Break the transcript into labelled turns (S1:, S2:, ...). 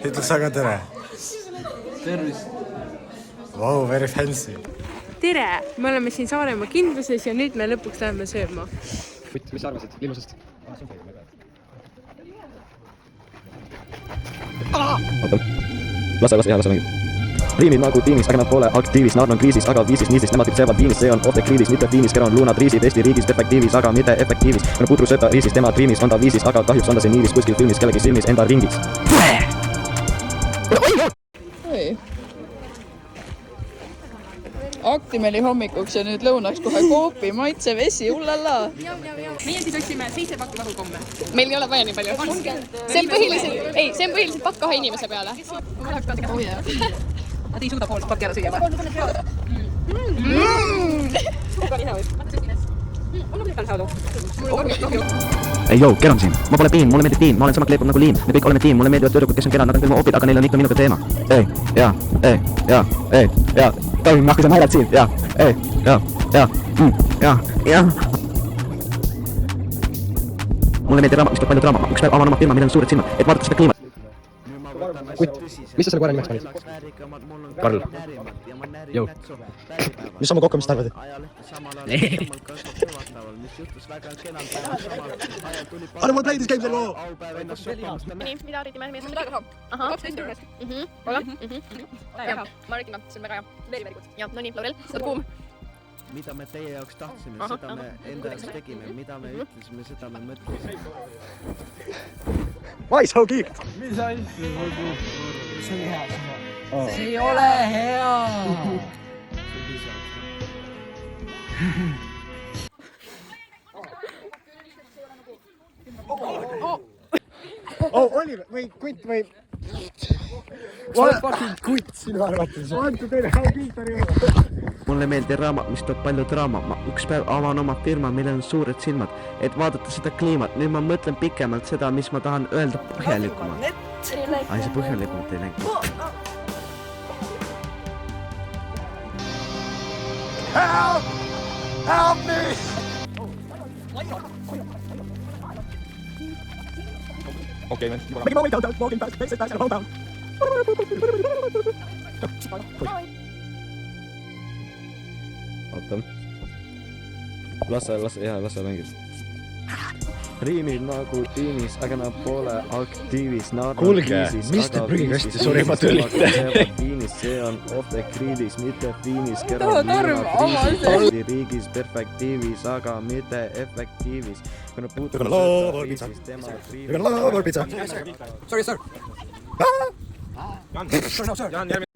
S1: Ütle sa ka tere.
S2: Tervist.
S1: Wow, very fancy.
S3: Tere! Me oleme siin Saaremaa kindluses ja nüüd me lõpuks läheme sööma.
S4: Mis sa arvasid limusest? Lase mängib. Riimid nagu tiimis, aga nad pole aktiivis, nad on kriisis, aga viisis, niisis, nemad tipsevad viinis, see on ohtekriivis, mitte viinis, ker on luunad riisid, Eesti riigis perfektiivis, aga mitte efektiivis. Kuna pudru sööb ta riisis, tema triimis, on ta viisis, aga kahjuks on ta see niivis kuskil filmis, kellegi silmis, enda ringis.
S5: Aktimeli hommikuks ja nüüd lõunaks kohe koopi, maitsev vesi, ullala.
S3: Meie siis otsime 7 pakku vahukomme.
S6: Meil ei ole vaja nii palju. See on põhiliselt pakk 2 inimese peale.
S3: Nad ei suuda pool pakki ära süüa.
S4: Ei joo, Keron siin. Ma pole tiim, mulle meeldib tiim, ma olen sama kleepunud nagu liim. Me kõik oleme tiim, mulle meeldivad töödukad, kes on kerad, nad on küll mu opid, aga neil on ikka minuga teema. Jaa. Tohib nahku, sa naerad siin, jaa. Mulle meeldib raamat, mis toob palju draama. Üks päev avan oma firma, millel on suured silmad, et vaadata seda kliimat. Kutt, mis sa selle koera nimeks panid? Karl. Joo. Mis sa oma kokkamist arvad? Arvad leidis käib selle loo!
S6: Nii, mida arvitime mees? See on väga hea. 12 juures. Ole? Väga hea. Ma arvitin, see on väga hea. Very good. Ja, no nii, Laurel, sa oled kuum.
S7: Mida me teie jaoks tahtsime, seda me enda jaoks tegime. Mida me ütlesime, seda me mõtlesime.
S4: Why so geeked?
S2: Mis asju? See oli hea. See ei ole hea.
S1: Oliver või Kutt või... Sa oled fucking Kutt sinu arvates. Antu teile, hau Kiltari juurde.
S7: Mulle meeldib raamat, mis toob palju draama. Ma üks päev avan oma firma, millel on suured silmad, et vaadata seda kliimat. Nüüd ma mõtlen pikemalt seda, mis ma tahan öelda põhjalikumalt. Ai, see põhjalikumalt ei läinud.
S1: Help! Help me!
S4: Okei, men.
S1: Making my way downtown, walking fast, face it back and hold down.
S4: Oota. Lase mängib. Riimid nagu tiimis, aga nad pole aktiivis.
S1: Kuulge, mis te prügikasti surima tulite?
S4: Viinis, see on ohtekriivis, mitte viinis.
S5: Torm,
S4: riigis perfektiivis, aga mitte efektiivis.
S1: We're gonna love our pizza. We're gonna love our pizza.
S2: Sorry, sir.
S1: Jan, järgmine.